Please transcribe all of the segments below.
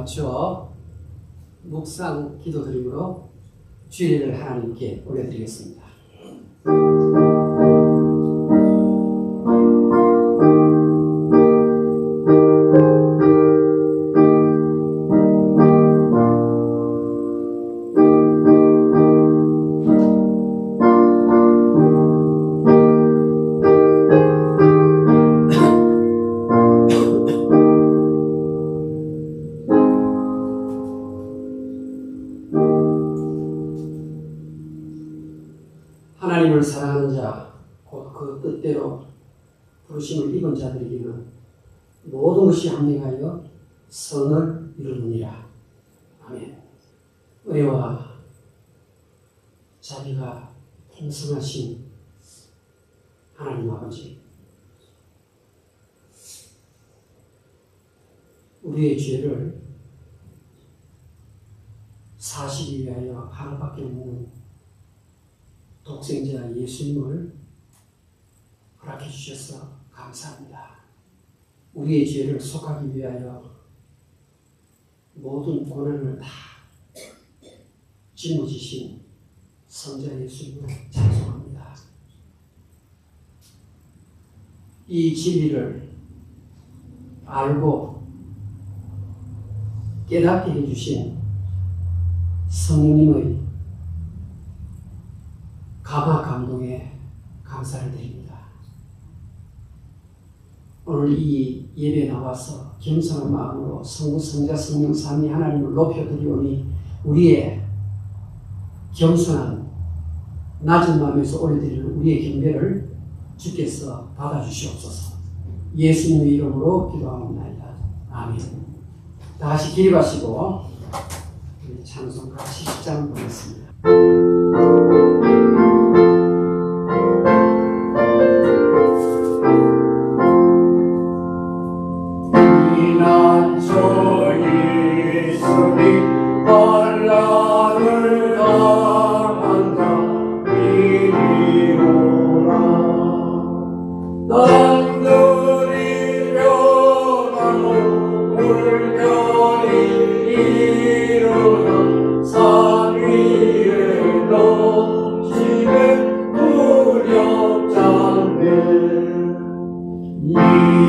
맞춰 묵상 기도드림으로 주일을 하나님께 올려드리겠습니다. 하나님을 사랑하는 자, 곧 그 뜻대로 부르심을 입은 자들에게는 모든 것이 합력하여 선을 이루느니라. 아멘. 은혜와 자비가 풍성하신 하나님 아버지, 우리의 죄를 사시기 위하여 하나밖에 없는 독생자 예수님을 허락해 주셔서 감사합니다. 우리의 죄를 속하기 위하여 모든 고난을 다 짊어지신 성자 예수님을 찬송합니다. 이 진리를 알고 깨닫게 해주신 성령님의 감화 감동에 감사를 드립니다. 오늘 이 예배에 나와서 겸손한 마음으로 성부, 성자, 성령, 삼위 하나님을 높여드리오니 우리의 겸손한 낮은 마음에서 올려드리는 우리의 경배를 주께서 받아주시옵소서. 예수님의 이름으로 기도하옵나이다. 아멘. 다시 기립하시고 우리 찬송가 70장을 보겠습니다.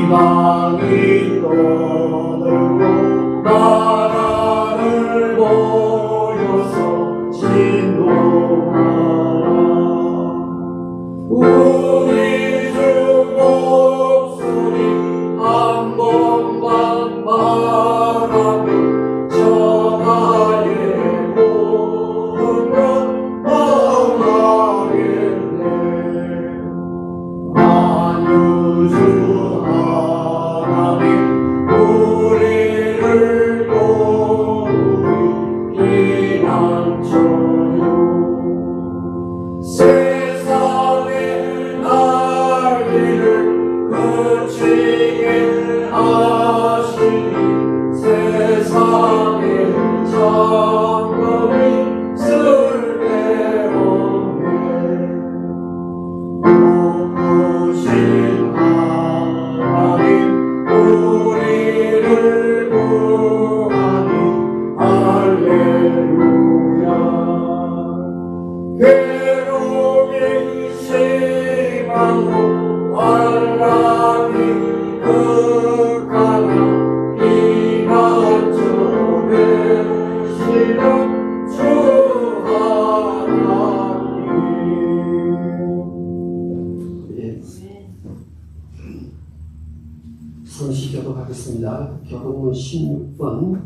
이방이 떠들고 나라를 모여서 진동하라. 우리 주 목소리 한 번만 말하면 천하의 모든 것 망하겠네. 만유주 우리를 도우리 피난처요. 세상의 날개를 그치게 하시니 세상의 장엄이 쓸데없네. 높으신 하나님 우리를 구하니 할렐루야. 괴로움이 심하고 환란이 극하나 피난처 되시는 주 하나님. 성시 교독하겠습니다. 교독문 16번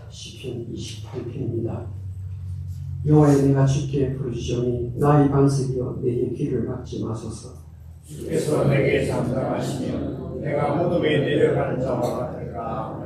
시편 28편입니다. 여호와여, 내가 주께 부르짖으니 나의 반석이여 내게 귀를 막지 마소서. 주께서 내게 잠잠하시면 내가 무덤에 내려가는 자와 같을까.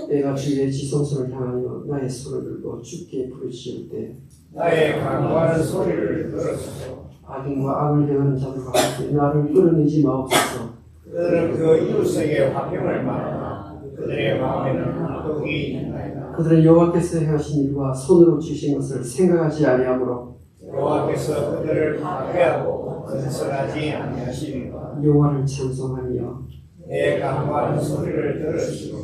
내가 주의 지성소를 향하여 나의 손을 들고 주께 부르짖을 때 나의 간구하는 소리를 들으소서. 악인과 악을 행하는 자들과 함께 나를 끌어내지 마옵소서. 그들은 그 이웃에게 화평을 말하나 그들의 마음에는 독이 있나이다. 그들은 여호와께서 행하신 일과 손으로 주신 것을 생각하지 아니하므로 여호와께서 그들을 파괴하고 건설하지 아니하시니까 여호와를 찬송하며 내 간구하는 소리를 들으시고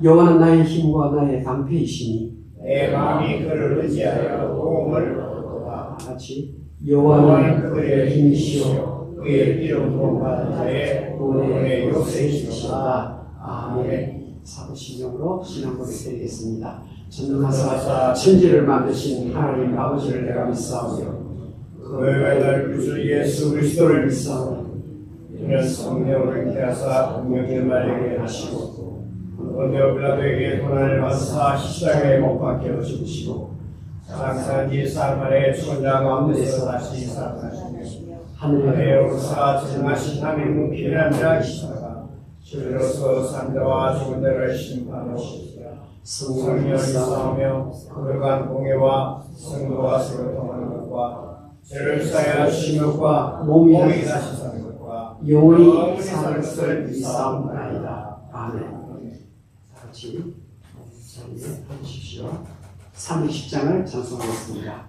여호와는 나의 힘과 나의 방패이시니 내 마음이 그를 의지하여 도움을 얻도다. 같이 여호와는 여호와는 그들의 그의 힘이시오 그의 이름 부름받은 자의 구원의 요새이시다. 요새이시다. 아멘. 사도신경으로 신앙고백 드리겠습니다. 전능하사 전능하사 천지를 만드신 하나님 아버지를 내가 믿사오며 그의 배달 주 예수 그리스도를 믿사오며 이는 성령을 인하사 분명히 말하게 하시고 본디오 빌라도에게 고난을 받으사 십자가에 못 박혀 죽으시고 장사한 지 사흘 만에 죽은 자 가운데서 다시 살아나시며 하늘에 오르사 전능하신 하나님 피난 자이시다가 주로서 산자와 죽은 자를 심판하시리라. 성령이 싸우며 거룩한 공예와 성도와 서로 통하는 것과 죄를 사하여 하시는 것과 몸이 다시 사는 것과 영원히 사는 것을 믿사옵나이다. 아멘. 다 같이 자리에 앉으십시오. 310장을 찬송하겠습니다.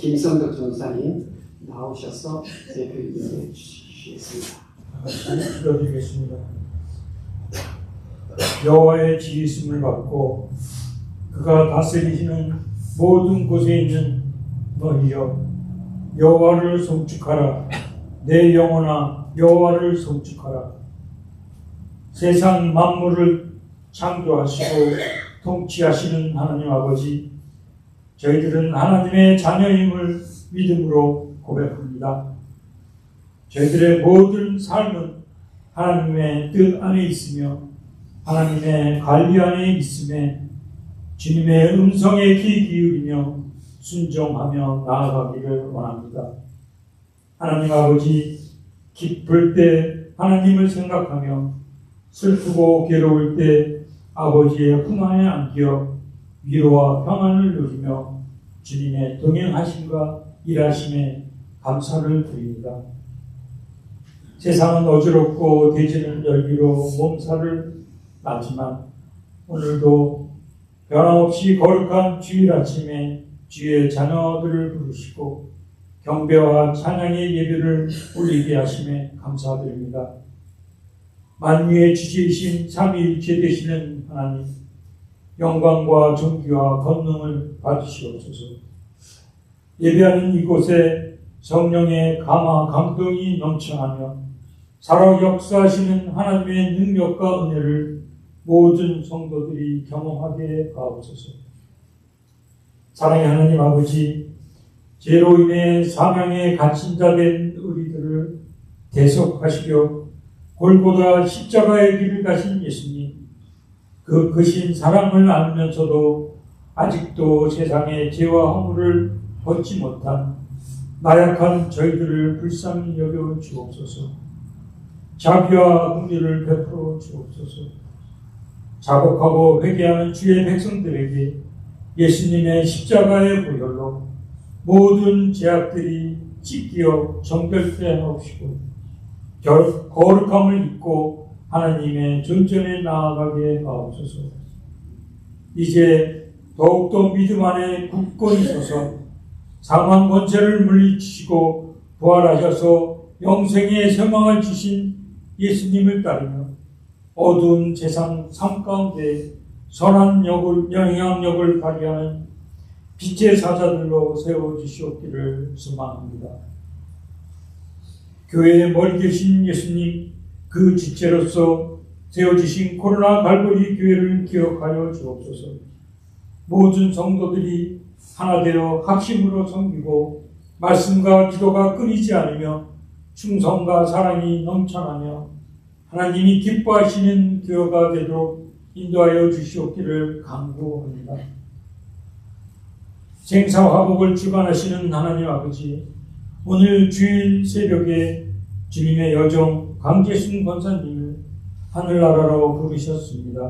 김성덕 전사님 나오셔서 예배를 인도해 주시겠습니다. 기도드리겠습니다. 여호와의 지으심을 받고 그가 다스리시는 모든 곳에 있는 너희여, 여호와를 송축하라. 내 영혼아, 여호와를 송축하라. 세상 만물을 창조하시고 통치하시는 하나님 아버지, 저희들은 하나님의 자녀임을 믿음으로 고백합니다. 저희들의 모든 삶은 하나님의 뜻 안에 있으며 하나님의 관리 안에 있음에 주님의 음성에 귀 기울이며 순종하며 나아가기를 원합니다. 하나님 아버지, 기쁠 때 하나님을 생각하며 슬프고 괴로울 때 아버지의 품 안에 안겨 위로와 평안을 누리며 주님의 동행하심과 일하심에 감사를 드립니다. 세상은 어지럽고 대지는 열기로 몸살을 나지만 오늘도 변함없이 거룩한 주일 아침에 주의 자녀들을 부르시고 경배와 찬양의 예배를 올리게 하심에 감사드립니다. 만유의 주제이신 삼위일체 되시는 하나님, 영광과 존귀와 권능을 받으시옵소서. 예배하는 이곳에 성령의 감화 감동이 넘쳐나며 살아 역사하시는 하나님의 능력과 은혜를 모든 성도들이 경험하게 하옵소서. 사랑의 하나님 아버지, 죄로 인해 사망에 갇힌 자 된 우리들을 대속하시려 골고다 십자가의 길을 가신 예수님, 그 크신 사랑을 알면서도 아직도 세상의 죄와 허물을 벗지 못한 나약한 저희들을 불쌍히 여겨 주옵소서. 자비와 긍휼을 베풀어 주옵소서. 자복하고 회개하는 주의 백성들에게 예수님의 십자가의 보혈로 모든 죄악들이 찢겨 정결케 하옵시고 거룩함을 입고 하나님의 존전에 나아가게 하옵소서. 이제 더욱더 믿음 안에 굳건히 서서 사망 권세를 물리치시고 부활하셔서 영생의 소망을 주신 예수님을 따르며 어두운 세상 삶 가운데 선한 영향력을 발휘하는 빛의 사자들로 세워주시옵기를 소망합니다. 교회에 머리 계신 예수님, 그 주체로서 세워주신 코로나 갈보리 교회를 기억하여 주옵소서. 모든 성도들이 하나 되어 합심으로 섬기고 말씀과 기도가 끊이지 않으며 충성과 사랑이 넘쳐나며 하나님이 기뻐하시는 교회가 되도록 인도하여 주시옵기를 간구합니다. 생사화복을 주관하시는 하나님 아버지, 오늘 주일 새벽에 주님의 여종 강재순 권사님을 하늘나라로 부르셨습니다.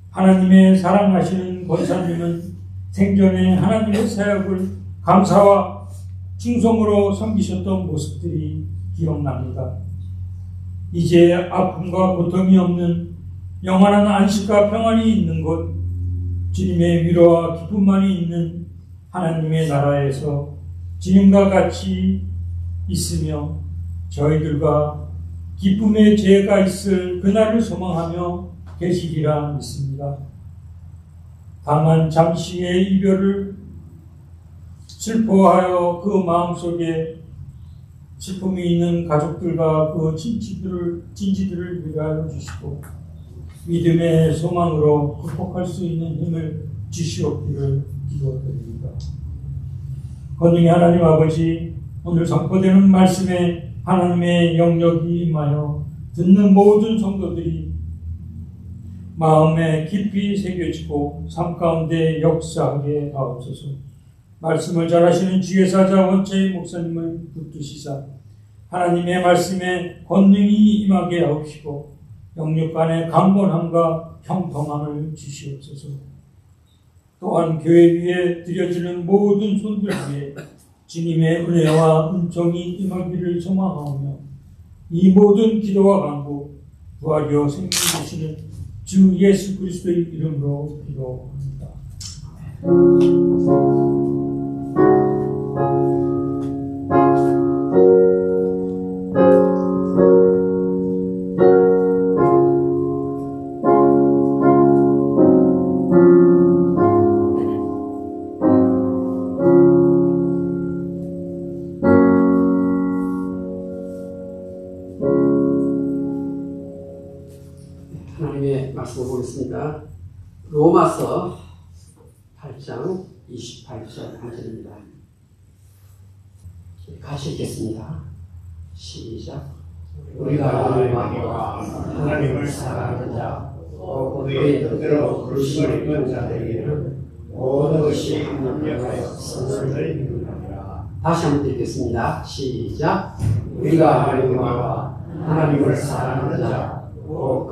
하나님의 사랑하시는 권사님은 생전에 하나님의 사역을 감사와 충성으로 섬기셨던 모습들이 기억납니다. 이제 아픔과 고통이 없는 영원한 안식과 평안이 있는 곳, 주님의 위로와 기쁨만이 있는 하나님의 나라에서 주님과 같이 있으며 저희들과 기쁨의 죄가 있을 그날을 소망하며 계시리라 믿습니다. 다만 잠시의 이별을 슬퍼하여 그 마음속에 슬픔이 있는 가족들과 그 친지들을 위하여 주시고 믿음의 소망으로 극복할 수 있는 힘을 주시옵기를 기도드립니다. 권능의 하나님 아버지, 오늘 선포되는 말씀에 하나님의 영역이 임하여 듣는 모든 성도들이 마음에 깊이 새겨지고 삶 가운데 역사하게 하옵소서. 말씀을 잘하시는 주의 사자 원체의 목사님을 붙드시사 하나님의 말씀에 권능이 임하게 하옵시고 영육 간의 강건함과 형통함을 주시옵소서. 또한 교회 위에 드려지는 모든 손들 위에 주님의 은혜와 은총이 임하기를 소망하오며 이 모든 기도와 간구 부활이여 생명 되시는 주 예수 그리스도의 이름으로 기도합니다. 하나님의 말씀을 보겠습니다. 로마서 8장 28절 한절입니다. 같이 읽겠습니다. 시작. 우리가 오늘 하나님을 사랑하는 자 그의 뜻대로 부르심을 입은 자들에게는 모든 것이 합력하여 선을 이루느니라. 다시 한번 읽겠습니다. 시작. 우리가 하나님의 와 하나님을 사랑하는 자,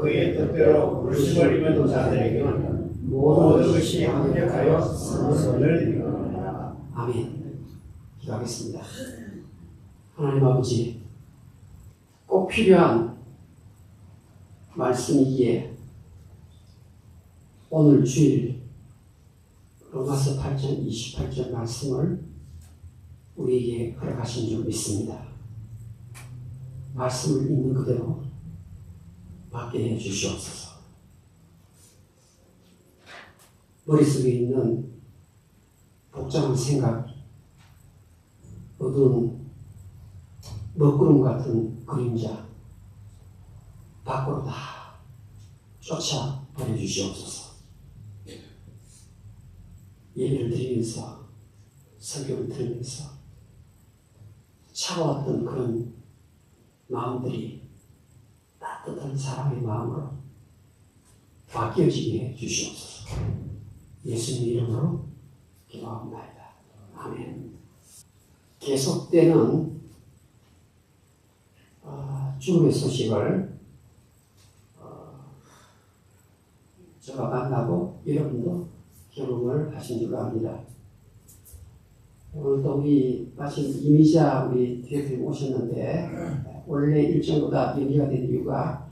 그의 뜻대로 부르심을 입은 자들에게는 모든 것이 합력하여 선을 이루느니라. 아멘. 기도하겠습니다. 하나님 아버지, 꼭 필요한 말씀이기에 오늘 주일 로마서 8장 28절 말씀을 우리에게 허락하신 줄 믿습니다. 말씀을 있는 그대로 받게 해 주시옵소서. 머릿속에 있는 복잡한 생각, 어두운 먹구름 같은 그림자 밖으로 다 쫓아 버려주시옵소서. 예배를 드리면서 설교를 들으면서 차가웠던 그런 마음들이 따뜻한 사랑의 마음으로 바뀌어지게 해 주시옵소서. 예수님 이름으로 기도합니다. 아멘. 계속되는 죽음의 소식을 제가 만나고 여러분도 경험을 하신 줄 압니다. 오늘도 우리 마침 이미자 우리 대표님 오셨는데 원래 일정보다 연기가 된 이유가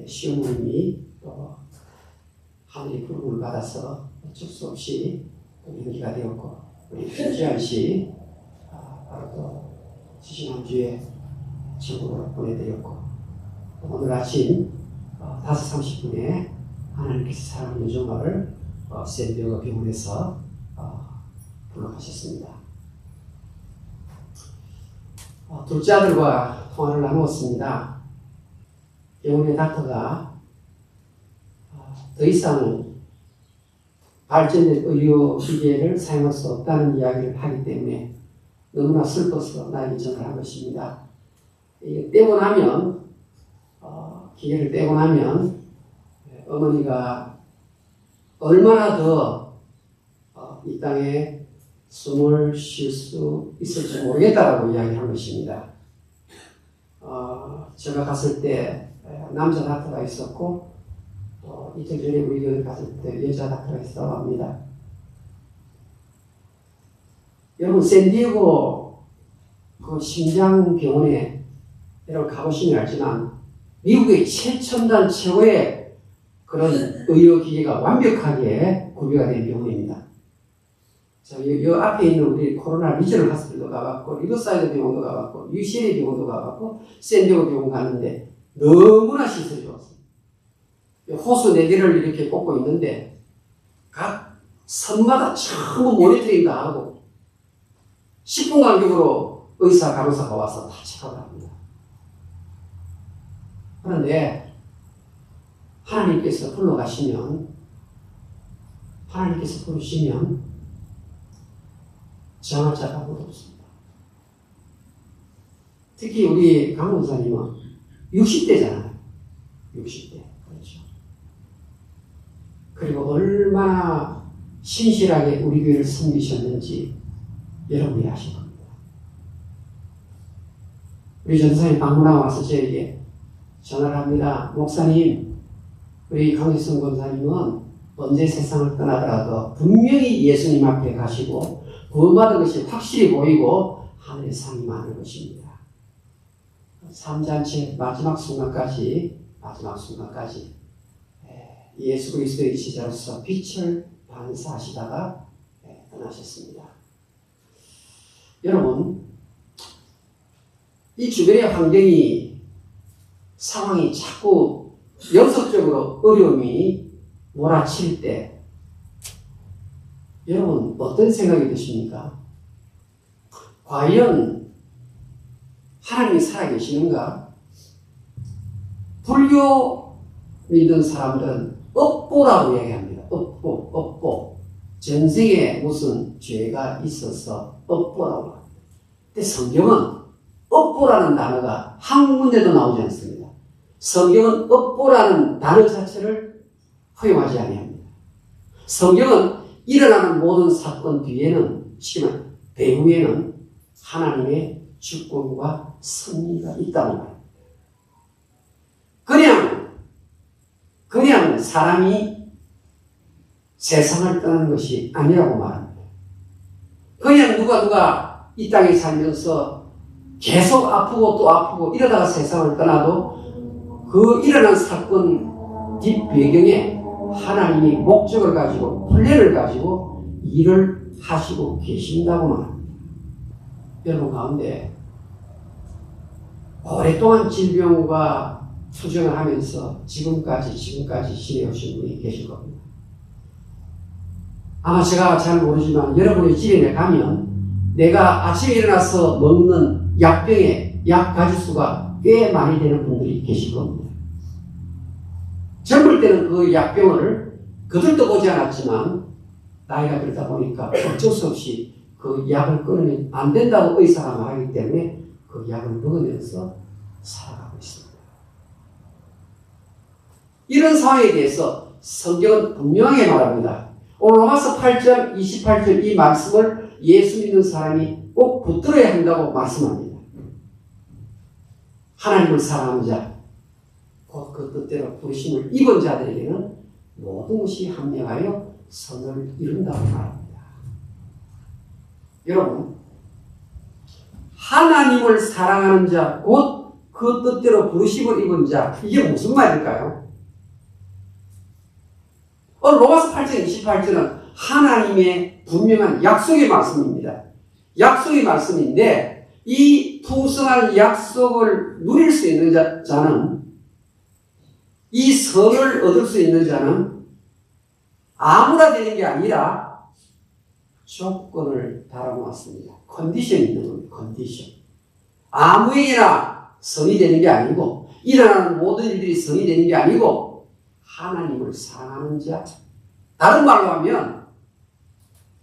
시어머님이 또 하늘의 부름을 받아서 어쩔 수 없이 연기가 되었고 우리 김지한 씨 바로 또 지지난주에 전국으로 보내드렸고 오늘 아침 5시 30분에 하나님께서 사랑하는 요정아를 샌디에고 병원에서 불러가셨습니다. 둘째 아들과 통화를 나누었습니다. 병원의 닥터가 더 이상 발전된 의료기계를 사용할 수 없다는 이야기를 하기 때문에 너무나 슬퍼서 나에게 전화를 한 것입니다. 떼고 나면 기계를 떼고 나면 어머니가 얼마나 더 이 땅에 숨을 쉴 수 있을지 모르겠다라고 이야기한 것입니다. 제가 갔을 때 남자 닥터가 있었고 이틀 전에 우리 교회 갔을 때 여자 닥터가 있었다고 합니다. 여러분 샌디에고 그 심장병원에 여러분 가보시면 알지만 미국의 최첨단 최고의 그런 의료기계가 완벽하게 구비가 된 병원입니다. 이 앞에 있는 우리 코로나 리저널 하스피털도 가봤고 리버사이드 병원도 가봤고 UCLA 병원도 가봤고 샌디에고 병원 갔는데 너무나 시설이 좋았습니다. 호수 4개를 이렇게 꽂고 있는데 각 선마다 전부 모니터링 다 하고 10분 간격으로 의사, 간호사가 와서 다 체크를 합니다. 그런데 하나님께서 불러가시면 하나님께서 부르시면 정할 자가 아무도 없습니다. 특히 우리 강 목사님은 60대잖아요. 60대. 그렇죠. 그리고 얼마나 신실하게 우리 교회를 섬기셨는지 여러분이 아실 겁니다. 우리 전사님 방문하고 와서 저에게 전화를 합니다. 목사님, 우리 강지성 권사님은 언제 세상을 떠나더라도 분명히 예수님 앞에 가시고 구원받은 것이 확실히 보이고 하늘의 상이 많은 것입니다. 삼잔치 마지막 순간까지 예수 그리스도의 제자로서 빛을 반사하시다가 떠나셨습니다. 여러분, 이 주변의 환경이 상황이 자꾸 영속적으로 어려움이 몰아칠 때 여러분 어떤 생각이 드십니까? 과연 하나님이 살아계시는가? 불교 믿는 사람들은 업보라고 얘기합니다. 업보. 전생에 무슨 죄가 있어서 업보라고 합니다. 근데 성경은 업보라는 단어가 한 군데도 나오지 않습니다. 성경은 업보라는 단어 자체를 허용하지 아니합니다. 성경은 일어나는 모든 사건 뒤에는, 시키면 배후에는 하나님의 주권과 승리가 있다는 말입니다. 그냥 사람이 세상을 떠나는 것이 아니라고 말합니다. 그냥 누가 이 땅에 살면서 계속 아프고 또 아프고 이러다가 세상을 떠나도 그 일어난 사건 뒷배경에 하나님이 목적을 가지고 플랜을 가지고 일을 하시고 계신다고 말합니다. 여러분 가운데 오랫동안 질병과 투쟁을 하면서 지금까지 지내오신 분이 계실 겁니다. 아마 제가 잘 모르지만 여러분의 집에 가면 내가 아침에 일어나서 먹는 약병에 약 가지수가 꽤 많이 되는 분들이 계실 겁니다. 젊을 때는 그 약병을 그들도 보지 않았지만 나이가 들다 보니까 어쩔 수 없이 그 약을 끊으면 안 된다고 의사가 말하기 때문에 그 약을 먹으면서 살아가고 있습니다. 이런 상황에 대해서 성경은 분명하게 말합니다. 오늘 로마서 8장 28절 이 말씀을 예수 믿는 사람이 꼭 붙들어야 한다고 말씀합니다. 하나님을 사랑하는 자, 곧 그 뜻대로 부르심을 입은 자들에게는 모든 것이 합력하여 선을 이룬다고 말합니다. 여러분, 하나님을 사랑하는 자, 곧 그 뜻대로 부르심을 입은 자, 이게 무슨 말일까요? 로마서 8장 28절은 하나님의 분명한 약속의 말씀입니다. 약속의 말씀인데 이 풍성한 약속을 누릴 수 있는 자는, 이 선을 얻을 수 있는 자는 아무나 되는 게 아니라 조건을 달아놓았습니다. 컨디션이 있는 겁니다. 컨디션. 아무에게나 선이 되는 게 아니고 일어나는 모든 일들이 선이 되는 게 아니고 하나님을 사랑하는 자, 다른 말로 하면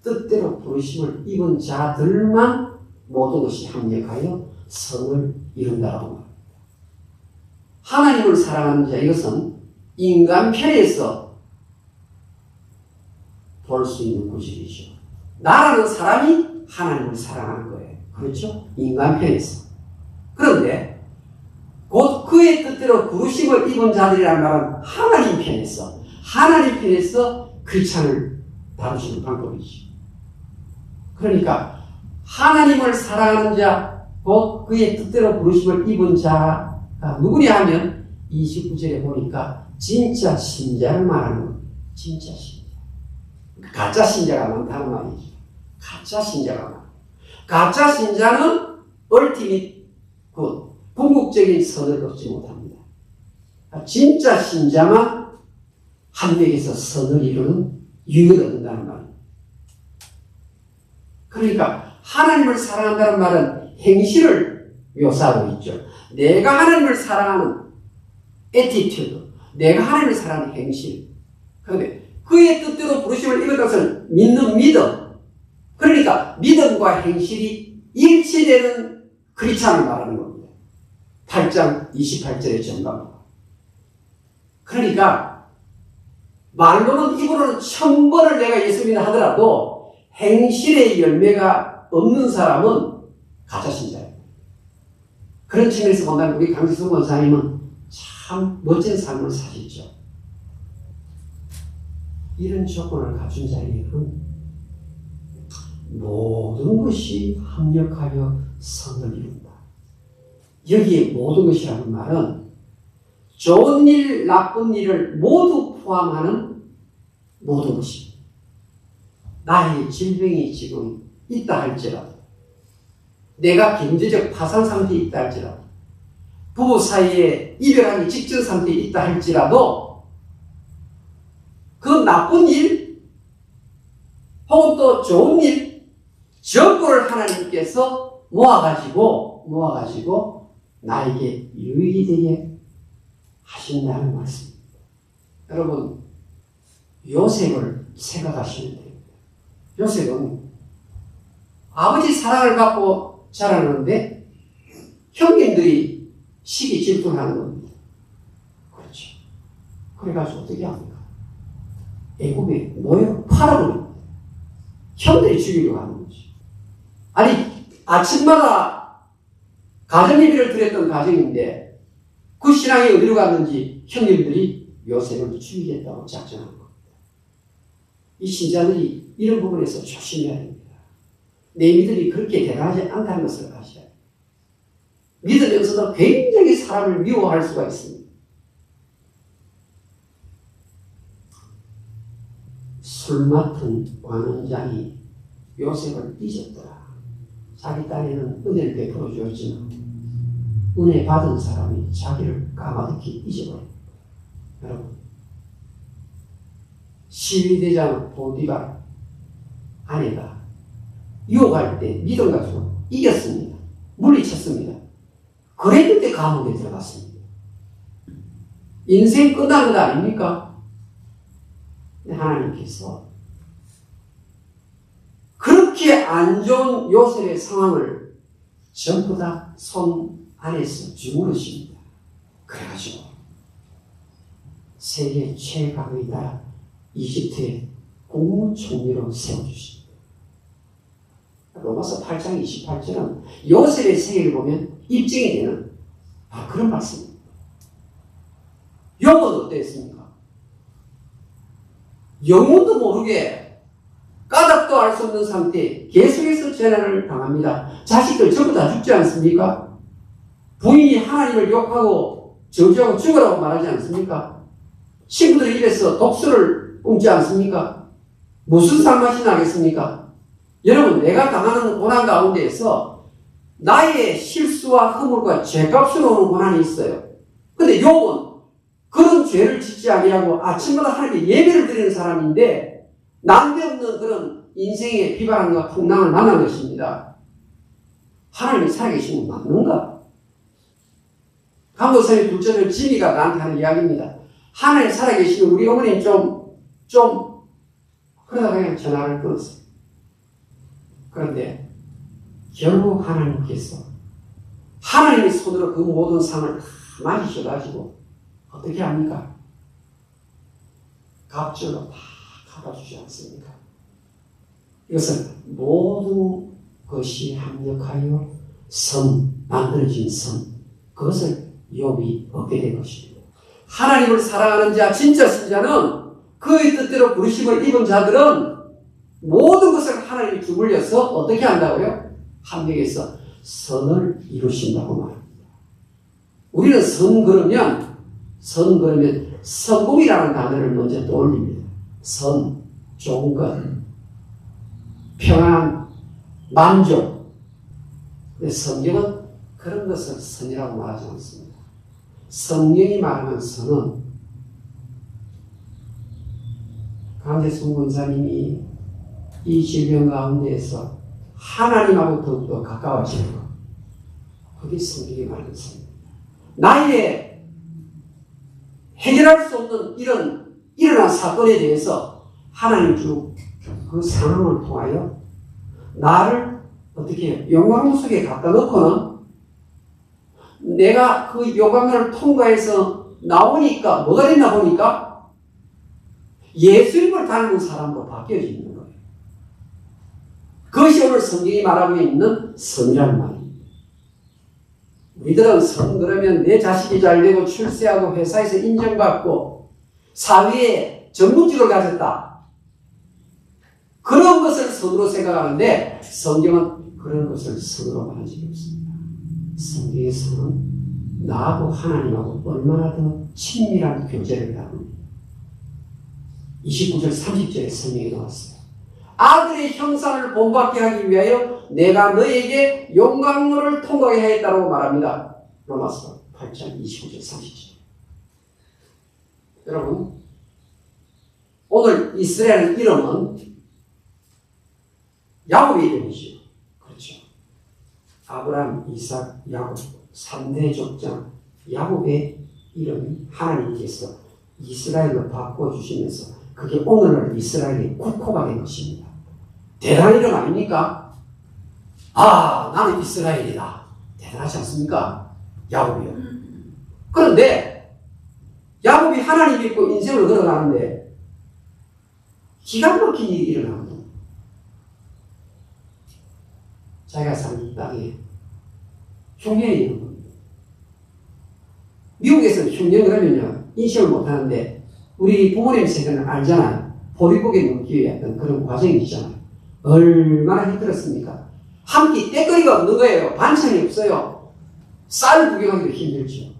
뜻대로 부르심을 입은 자들만 모든 것이 합력하여 선을 이룬다고 말합니다. 하나님을 사랑하는 자, 이것은 인간 편에서 볼 수 있는 구절이죠. 나라는 사람이 하나님을 사랑하는 거예요. 그렇죠? 인간 편에서. 그런데 곧 그의 뜻대로 부르심을 입은 자들이라는 말은 하나님 편에서 크리스찬을 다루시는 방법이죠. 그러니까 하나님을 사랑하는 자, 곧 그의 뜻대로 부르심을 입은 자가 누구냐 하면 29절에 보니까 진짜 신자를 말하는 겁니다. 진짜 신자. 가짜 신자가 많다는 말이죠. 가짜 신자가 많아요. 가짜 신자는 얼티밋 굿, 궁극적인 선을 얻지 못합니다. 진짜 신자만 한명에서 선을 이루는 유익을 얻는다는 말입니다. 그러니까 하나님을 사랑한다는 말은 행실을 묘사하고 있죠. 내가 하나님을 사랑하는 애티튜드, 내가 하나님을 사랑하는 행실. 그런데 그의 뜻대로 부르심을 입은 것을 믿는 믿음. 그러니까 믿음과 행실이 일치되는 크리스찬을 말하는 겁니다. 8장 28절의 전가입니다. 그러니까 말로는 입으로는 1000번을 내가 예수 믿는다 하더라도 행실의 열매가 없는 사람은 가짜 신자예요. 그런 측면에서 본다면 우리 강지수 원사님은 참 멋진 삶을 사셨죠. 이런 조건을 갖춘 자에게는 모든 것이 합력하여 선을 이룬다. 여기에 모든 것이라는 말은 좋은 일, 나쁜 일을 모두 포함하는 모든 것입니다. 나의 질병이 지금 있다 할지라도, 내가 경제적 파산 상태에 있다 할지라도, 부부 사이에 이별하기 직전 상태에 있다 할지라도 그 나쁜 일 혹은 또 좋은 일 전부를 하나님께서 모아가지고 나에게 유익이 되게 하신다는 말씀입니다. 여러분, 요셉을 생각하시면 됩니다. 요셉은 아버지 사랑을 받고 자라는데 형님들이 시기 질투하는 겁니다. 그렇죠. 그래가지고 어떻게 합니까? 애굽에 노예로 팔아버립니다. 형들이 죽이려고 하는 거죠. 아니, 아침마다 가정예배를 드렸던 가정인데 그 신앙이 어디로 갔는지 형님들이 요셉을 죽이겠다고 작정한 겁니다. 이 신자들이 이런 부분에서 조심해야 됩니다. 내 믿음이 그렇게 대단하지 않다는 것을 아셔야 됩니다. 믿으면서도 굉장히 사람을 미워할 수가 있습니다. 술 맡은 관원장이 요셉을 잊었더라. 자기 딸에는 은혜를 베풀어 주었지만 은혜 받은 사람이 자기를 까마득히 잊어버립니다. 여러분, 시위대장 보디발 아내가 유혹할 때 믿음 가지고 이겼습니다. 물리쳤습니다. 그랬는데 감옥에 들어갔습니다. 인생 끝난 것 아닙니까? 하나님께서 그렇게 안 좋은 요셉의 상황을 전부 다 손 안에서 주무르십니다. 그래가지고 세계 최강의 나라 이집트의 국무총리로 세워주십니다. 로마서 8장 28절은 요셉의 세계를 보면 입증이 되는 그런 말씀입니다. 욥은 어땠습니까? 영혼도 모르게 까닭도 알 수 없는 상태에 계속해서 재난을 당합니다. 자식들 전부 다 죽지 않습니까? 부인이 하나님을 욕하고 저주하고 죽으라고 말하지 않습니까? 친구들 입에서 독수를 뿜지 않습니까? 무슨 상맛이 나겠습니까? 여러분, 내가 당하는 고난 가운데에서 나의 실수와 허물과 죄값으로 오는 고난이 있어요. 근데 욥은 그런 죄를 짓지 아니하고 아침마다 하나님께 예배를 드리는 사람인데 난데없는 그런 인생의 비바람과 풍랑을 만난 것입니다. 하나님이 살아계시면 맞는가? 강도사님 둘째는 지미가 나한테 하는 이야기입니다. 하나님 살아계시면 우리 어머니 그러다가 그냥 전화를 끊었어요. 그런데 결국 하나님께서 하나님의 손으로 그 모든 상을 다 맞으셔가지고 어떻게 합니까? 갑절로 다 갚아주지 않습니까? 이것은 모든 것이 합력하여 만들어진 그것을 욥이 얻게 된 것입니다. 하나님을 사랑하는 자, 진짜 신자는 그의 뜻대로 부르심을 입은 자들은 모든 것을 하나님이 주물려서 어떻게 한다고요? 합력해서 선을 이루신다고 말합니다. 우리는 선 그러면 성공이라는 단어를 먼저 떠올립니다. 선, 좋은 것, 평안, 만족. 근데 성경은 그런 것을 선이라고 말하지 않습니다. 성령이 말하는 선은 강재순 권사님이 이 질병 가운데에서 하나님하고 더욱더 가까워지는 것. 그게 성경이 말하는 선입니다. 나의 해결할 수 없는 이런 일어난 사건에 대해서 하나님 주 그 상황을 통하여 나를 어떻게 영광 속에 갖다 놓고는 내가 그 요강을 통과해서 나오니까 뭐가 됐나 보니까 예수님을 닮은 사람으로 바뀌어지는 거예요. 그것이 오늘 성경이 말하고 있는 선이라는 말입니다. 우리들은 선 그러면 내 자식이 잘되고 출세하고 회사에서 인정받고 사회에 전문직을 가졌다. 그런 것을 선으로 생각하는데 성경은 그런 것을 선으로 말한 적이 없습니다. 성경의 선은 나하고 하나님하고 얼마나 더 친밀한 교제를 하는 29절 30절에 성경이 나왔어요. 아들의 형상을 본받게 하기 위하여 내가 너에게 용광로를 통과하게 하였다고 말합니다. 로마서 8장 29절 30절. 여러분, 오늘 이스라엘 이름은 야곱의 이름이죠. 그렇죠. 아브라함, 이삭, 야곱 3대 족장 야곱의 이름이 하나님께서 이스라엘로 바꿔주시면서 그게 오늘날 이스라엘의 국호가 된 것입니다. 대단한 이름 아닙니까? 나는 이스라엘이다. 대단하지 않습니까? 야곱이요. 그런데 야곱이 하나님 믿고 인생을 걸어가는데 기가 막힌 일이 일어나는 겁니다. 자기가 사는 땅에 흉년이 있는 겁니다. 미국에서는 흉년 그러면요, 인식을 못하는데 우리 부모님 세대는 알잖아요. 보리고개 넘기 위해 어떤 그런 과정이 있잖아요. 얼마나 힘들었습니까? 한 끼 때거리가 없는 거예요. 반찬이 없어요. 쌀 구경하기도 힘들죠.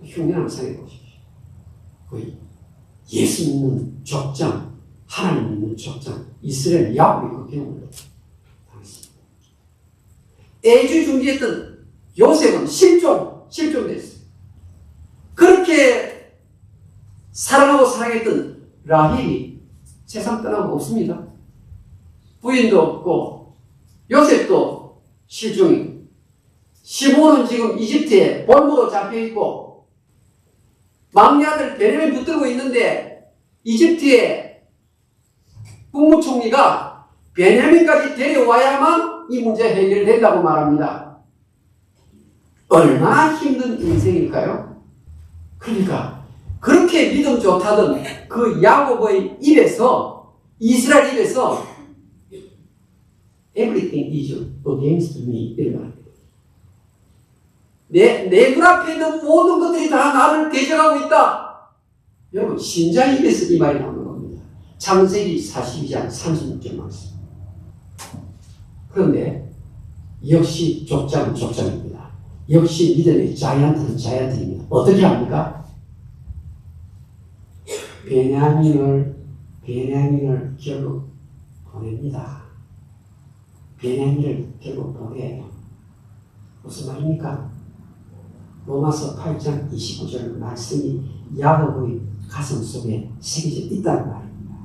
흉년 한번 생각해 보십시오. 거의 예수 믿는 족장, 하나님 믿는 족장, 이스라엘 야곱이 그 경우를 당했습니다. 애주 중지했던 요셉은 실종됐어요. 그렇게 사랑하고 사랑했던 라헬이 세상 떠나고 없습니다. 부인도 없고 요셉도 실종이고 시몬은 지금 이집트에 볼모로 잡혀있고 막내 아들 베냐민 붙들고 있는데 이집트의 국무총리가 베냐민까지 데려와야만 이 문제 해결된다고 말합니다. 얼마나 힘든 인생일까요? 그러니까 그렇게 믿음 좋다던 그 야곱의 입에서, 이스라엘 입에서 Everything is against me 이런 말입니다. 내 눈앞에 있는 모든 것들이 다 나를 대적하고 있다. 여러분, 신자의 입에서 이 말이 나오는 겁니다. 창세기 42장 36절 말씀. 그런데 역시 족장은 족장입니다. 역시 믿음의 자이언트는 자이언트입니다. 어떻게 합니까? 베냐민을 결국 보냅니다. 베냐민을 결국 보내요. 무슨 말입니까? 로마서 8장 29절 말씀이 야곱의 가슴 속에 새겨져 있다는 말입니다.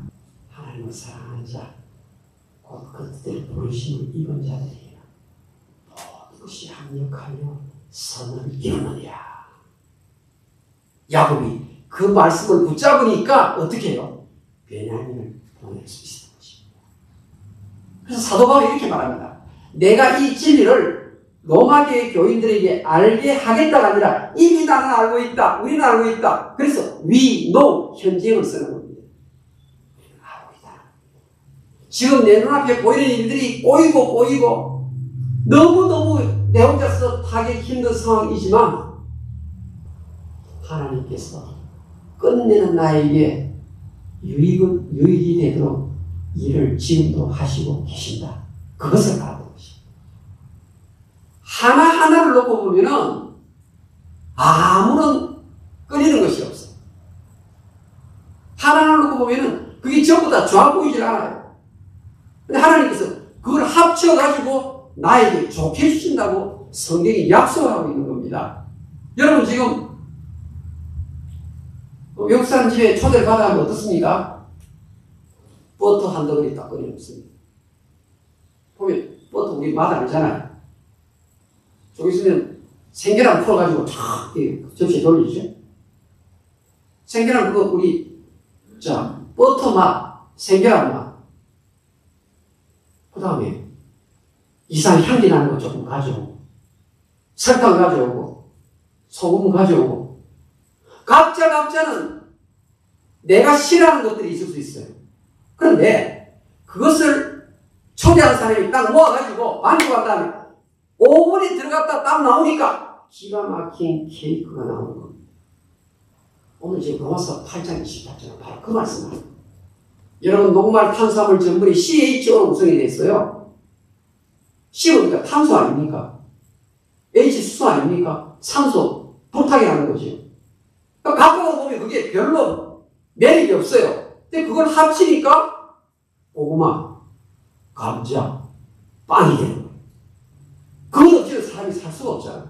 하나님을 사랑하는 자, 곧 그들의 부르심을 입은 자들이라 모든 것이 합력하여 선을 이루느니라. 야곱이 그 말씀을 붙잡으니까 어떻게 해요? 베냐민을 보낼 수 있는 것입니다. 그래서 사도 바울이 이렇게 말합니다. 내가 이 진리를 로마교회 교인들에게 알게 하겠다가 아니라 이미 나는 알고 있다. 우리는 알고 있다. 그래서 we know 현재형을 쓰는 겁니다. 알고 있다. 지금 내 눈앞에 보이는 일들이 꼬이고 너무너무 내 혼자서 타기 힘든 상황이지만 하나님께서 끝내는 나에게 유익이 되도록 일을 지금도 하시고 계신다. 그것을 바라보는 것입니다. 하나하나를 놓고 보면은 아무런 끊이는 것이 없어요. 하나하나를 놓고 보면은 그게 전부 다 좋아 보이질 않아요. 근데 하나님께서 그걸 합쳐가지고 나에게 좋게 해주신다고 성경이 약속하고 있는 겁니다. 여러분 지금 외국 사람 집에 초대를 받아가면 어떻습니까? 버터 한 덩어리 딱 꺼내놓습니다. 보면 버터 우리 맛 알잖아요. 저기 있으면 생계란 풀어가지고 쫙 접시에 돌리죠. 생계란 그거 우리 버터 맛, 생계란 맛. 그 다음에 이상 향기 나는 거 조금 가져오고 설탕 가져오고 소금 가져오고 각자는 내가 싫어하는 것들이 있을 수 있어요. 그런데 그것을 초대한 사람이 딱 모아가지고 만들어간 다음에 오븐에 들어갔다 딱 나오니까 기가 막힌 케이크가 나오는 겁니다. 오늘 지금 로마서 8장 28절 바로 그 말씀입니다. 여러분 녹말 탄수화물 전분이 CHO로 구성이 되어 있어요. C 보니까 탄소 아닙니까? H 수소 아닙니까? 산소, 불타게 하는 거죠. 갖고 보면 그게 별로 매력이 없어요. 근데 그걸 합치니까 고구마, 감자, 빵이 되는 거예요. 그것 없이는 사람이 살 수가 없잖아요.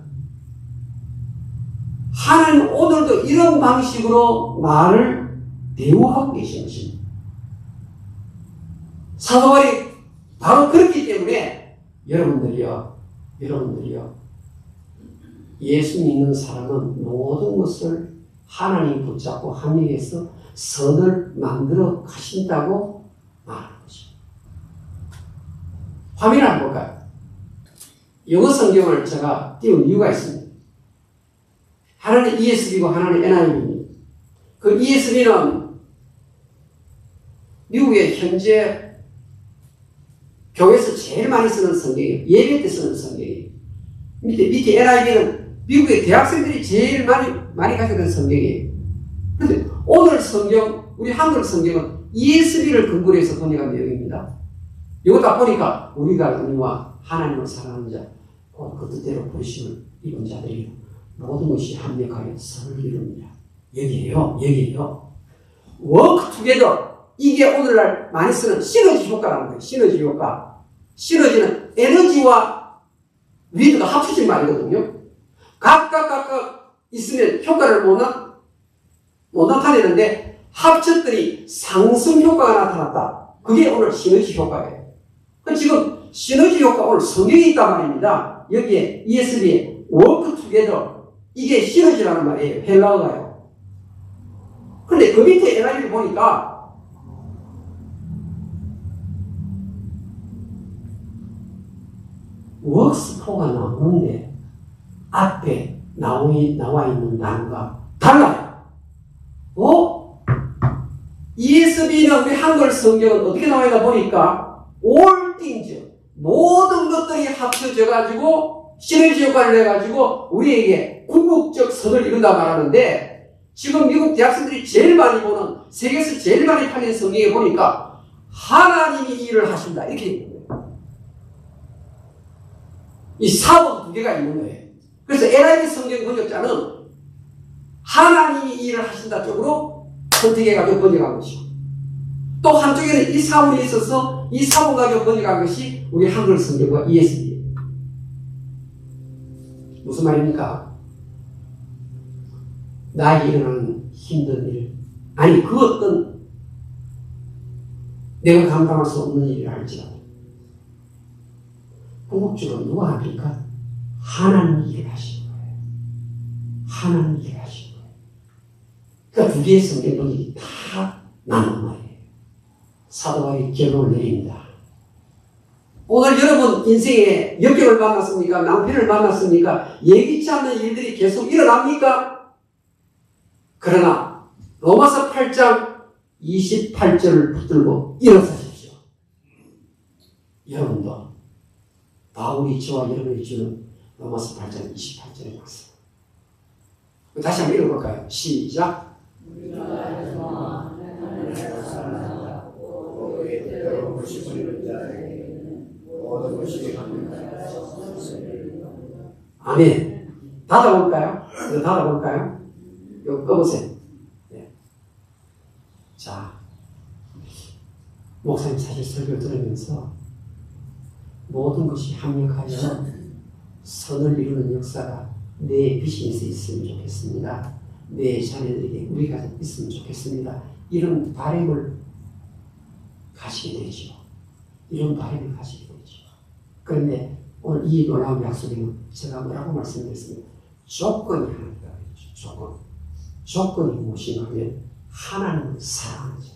하나님 오늘도 이런 방식으로 나를 대우하고 계신 것입니다. 사도 바울이 바로 그렇기 때문에 여러분들이요 예수 믿는 사람은 모든 것을 하나님 붙잡고 합력해서 선을 만들어 가신다고 말하는 것입니다. 화면을 한번 볼까요? 영어 성경을 제가 띄운 이유가 있습니다. 하나는 ESV고 하나는 NIV입니다. 그 ESV는 미국의 현재 교회에서 제일 많이 쓰는 성경이에요. 예배 때 쓰는 성경이에요. 밑에 NIV는 미국의 대학생들이 제일 많이 가지고 있는 성경이에요. 그런데 오늘 성경, 우리 한글 성경은 ESV를 근거로 해서 번역한 내용입니다. 이거 딱 보니까 우리가 은혜와 하나님을 사랑하는 자, 그 뜻대로 부르심을 입은 자들이 모든 것이 합력하여 선을 이룹니다. 여기에요. work together. 이게 오늘날 많이 쓰는 시너지 효과라는 거예요. 시너지 효과. 시너지는 에너지와 위드가 합쳐진 말이거든요. 각각 있으면 효과를 못 나타내는데 합쳤더니 상승 효과가 나타났다. 그게 오늘 시너지 효과예요. 지금 시너지 효과 오늘 성경에 있단 말입니다. 여기에 ESV에 work together. 이게 시너지라는 말이에요. 헬라어가요. 그런데 그 밑에 NIV를 보니까 works포가 나오는데 앞에 나와 있는 단어가 달라요. ESV는 우리 한글 성경은 어떻게 나와 있나 보니까 all things, 모든 것들이 합쳐져 가지고 시너지 효과를 내 가지고 우리에게 궁극적 선을 이룬다 말하는데, 지금 미국 대학생들이 제일 많이 보는, 세계에서 제일 많이 팔린 성경에 보니까 하나님이 이 일을 하신다 이렇게 있는 거예요. 이 사본 두 개가 있는 거예요. 그래서 NIV 성경 번역자는 하나님이 이 일을 하신다 쪽으로 선택해가지고 번역한 것이고, 또 한쪽에는 이 사본이 있어서 이 사본 가지고 번역한 것이 우리 한글 성경과 ESV예요. 무슨 말입니까? 나에게 일어나는 힘든 일, 아니 그 어떤 내가 감당할 수 없는 일을 할지라도 궁극적으로 누가 합니까? 하나님이 일을 하시는 거예요. 하나님이 일을 하시는 거예요. 그러니까 두 개의 성경 번역이 다 나는 말이에요. 사도 바울이 결론을 내립니다. 오늘 여러분 인생에 역경을 만났습니까? 낭패를 만났습니까? 예기치 않는 일들이 계속 일어납니까? 그러나 로마서 8장 28절을 붙들고 일어서십시오. 여러분도 바울이 저와 여러분이 주는 로마서 8장 28절의 말씀. 다시 한번 읽어볼까요? 시작. 아멘. 닫아볼까요? 이거 닫아볼까요? 이거 꺼보세요. 네. 자, 목사님 사실 설교를 들으면서 모든 것이 합력하여 선을 이루는 역사가 내 비즈니스에 있으면 좋겠습니다. 내 자녀들에게 우리가 있으면 좋겠습니다. 이런 바람을 가지게 되죠. 이런 바람을 가지게 되죠. 그런데 오늘 이 놀라운 약속에는 제가 뭐라고 말씀드렸습니까? 조건이 하나 있다. 조건이 무엇인가 하면 하나님을 사랑하는 자.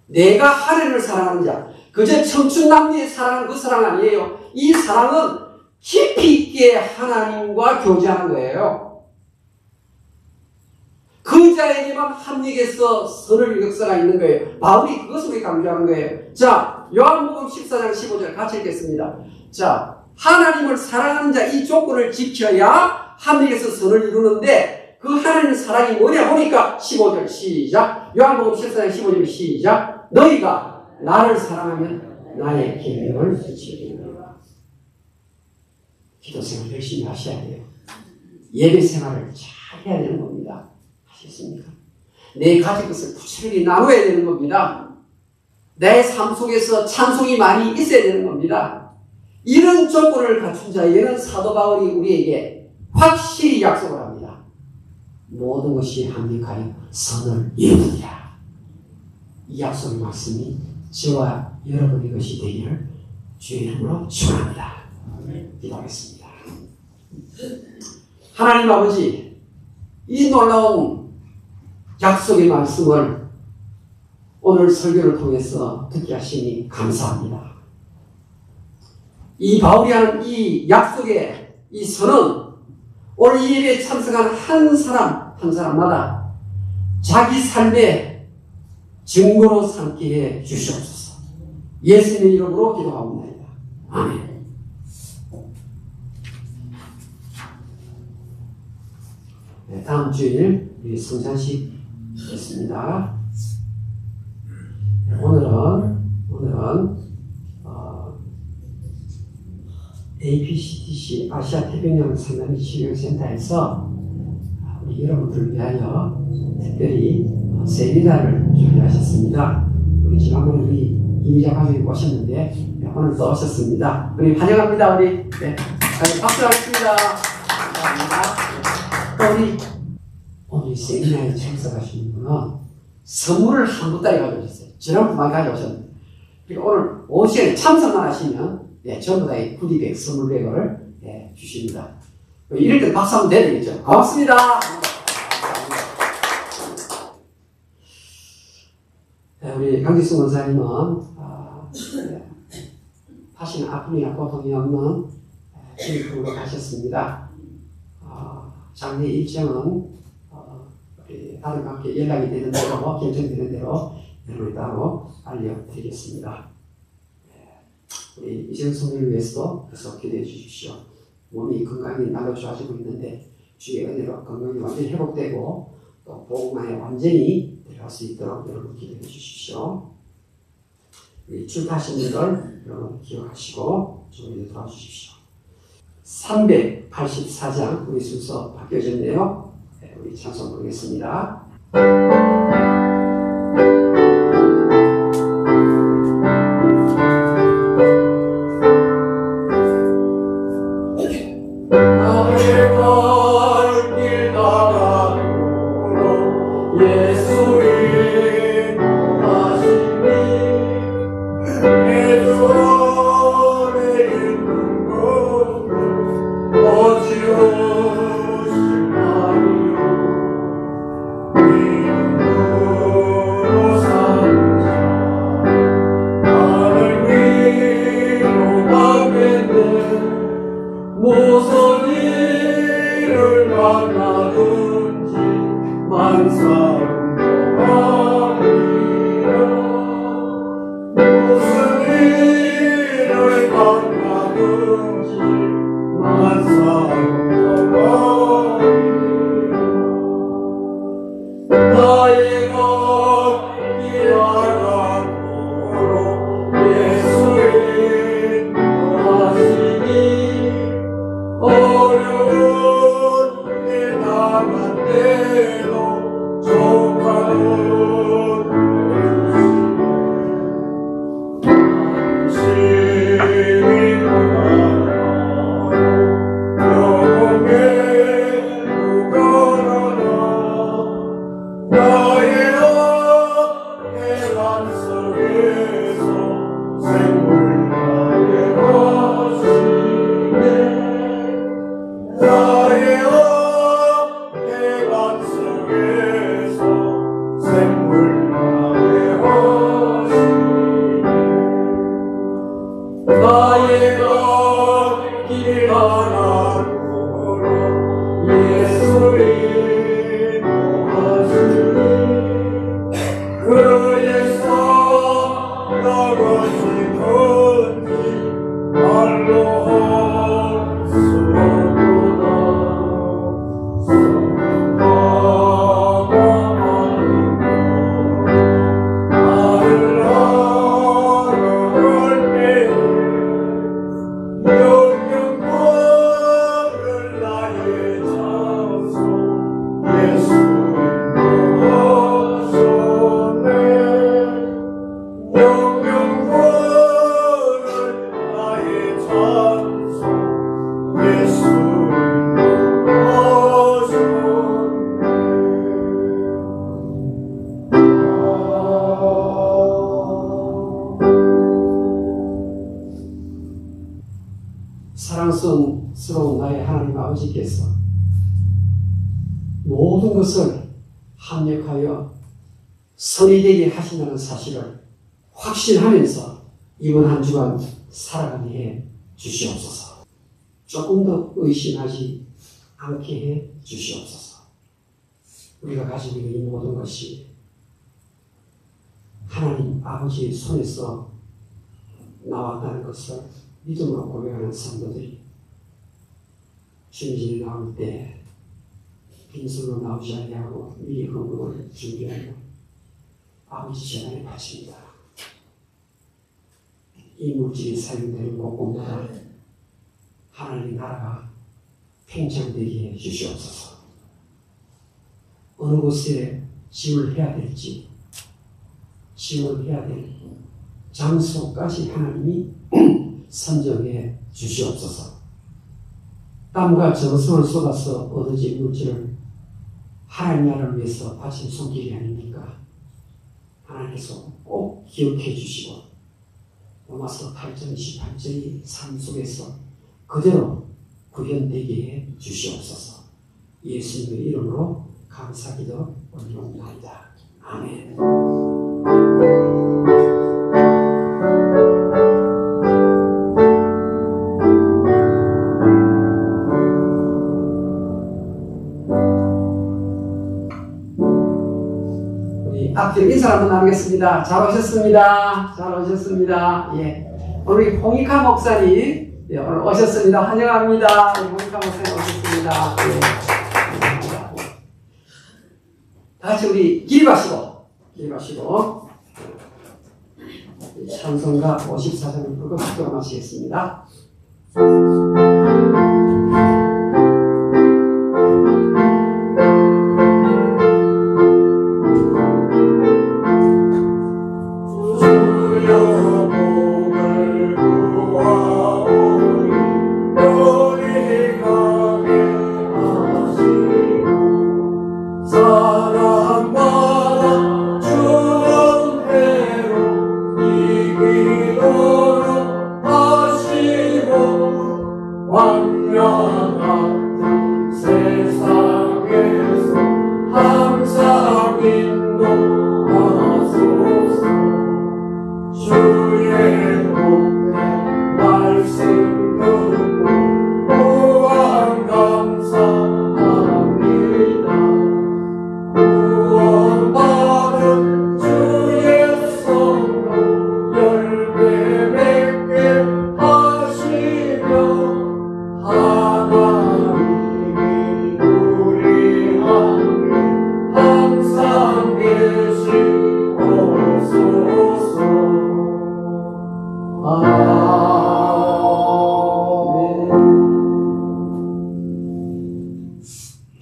내가 하나님을 사랑하는 자. 그저 청춘남녀의 사랑은 그 사랑 아니에요. 이 사랑은 깊이 있게 하나님과 교제하는 거예요. 그 자에게만 합력해서 선을 역사가 있는 거예요. 바울이 그것을 강조하는 거예요. 자, 요한복음 14장 15절 같이 읽겠습니다. 자, 하나님을 사랑하는 자 이 조건을 지켜야 합력해서 선을 이루는데 그 하나님 사랑이 뭐냐 보니까 15절 시작. 요한복음 14장 15절 시작. 너희가 나를 사랑하면 나의 계명을 지키리라. 기도 생활 열심히 하셔야 돼요. 예배 생활을 잘 해야 되는 겁니다. 하셨습니까? 내 가진 것을 부지런히 나눠야 되는 겁니다. 내 삶 속에서 찬송이 많이 있어야 되는 겁니다. 이런 조건을 갖춘 자에게는 사도 바울이 우리에게 확실히 약속을 합니다. 모든 것이 합력하여 선을 이루느니라. 이 약속의 말씀이 저와 여러분의 것이 되기를 주의 이름으로 축원합니다. 기도하겠습니다. 하나님 아버지, 이 놀라운 약속의 말씀을 오늘 설교를 통해서 듣게 하시니 감사합니다. 이 바울이 하는 이 약속의 이 선은 오늘 이 예배에 참석한 한 사람마다 자기 삶에 증거로 삼게 해 주시옵소서. 예수님의 이름으로 기도하옵나이다. 아멘. 네, 다음 주일 우리 성찬식 있습니다. 오늘은 APCTC 아시아태평양 상담 치료센터에서 우리 여러분들을 위하여 특별히 세미나를 준비하셨습니다. 우리 지난번에 우리 이미자 가족이 오셨는데 오늘 또 오셨습니다. 우리 환영합니다. 우리 네. 박수 하겠습니다. 감사합니다. 또 우리 세미나에 참석하신 분은 선물을 한 보따리 가져오셨어요. 지난번만 가져오셨는데 그러니까 오늘 오시에 참석만 하시면 전부 다 이 구디백 선물백을 주십니다. 이럴 때 박수 한번 내야 되겠죠. 고맙습니다. 우리 강지수 원사님은 하시는 아픔이나 고통이 없는 진급으로 가셨습니다. 장례 일정은 우리 다른 함께 연락이 되는 대로 결정되는 대로 여러분이 따로 알려드리겠습니다. 우리 이재용 성도를 위해서도 계속 기도해 주십시오. 몸이 건강이 날로 좋아지고 있는데 주의 은혜로 건강이 완전히 회복되고 또 복음에 완전히 들어갈 수 있도록 여러분 기도해 주십시오. 우리 출가하신 분들 여러분 기억하시고 주님을 도와주십시오. 384장 우리 순서 바뀌어졌네요. 우리 찬송 부르겠습니다. 사랑스러운 나의 하나님 아버지께서 모든 것을 합력하여 선이 되게 하신다는 사실을 확신하면서 이번 한 주간 살아가게 해 주시옵소서. 조금 더 의심하지 않게 해 주시옵소서. 우리가 가지고 있는 이 모든 것이 하나님 아버지의 손에서 나왔다는 것을 믿음으로 고백하는 성도들이 주님이 나올 때 빈손으로 나오지 아니하고 미리 헌금을 준비하여 아버지 재단에 바칩니다. 이 물질이 사용되는 곳곳마다 하나님의 나라가 팽창되게 해주시옵소서. 어느 곳에 지원을 해야 될지, 지원을 해야 될 장소까지 하나님이 선정해 주시옵소서. 땀과 정성을 쏟아서 얻어진 물질을 하나님 나라를 위해서 바친 손길이 아닙니까? 하나님께서 꼭 기억해 주시고 로마서 8장 28절의 삶 속에서 그대로 구현되게 해 주시옵소서. 예수님의 이름으로 감사기도 올려옵나이다. 아멘. 우리 앞뒤로 인사 한번 나누겠습니다. 잘 오셨습니다. 잘 오셨습니다. 예. 우리 홍익환 목사님 오늘 오셨습니다. 환영합니다. 우리 홍익환 목사님 오셨습니다. 예. 다 같이 우리 기립하시고 찬송가 54장을 부르고 기도로 마치겠습니다.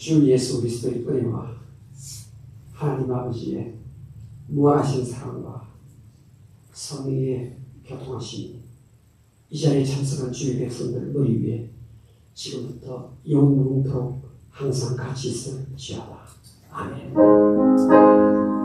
주 예수 그리스도의 은혜와 하나님 아버지의 무한하신 사랑과 성령의 교통하심이 이 자리에 참석한 주의 백성들 머리 위에 지금부터 영원토록 항상 같이 있을지어다. 아멘.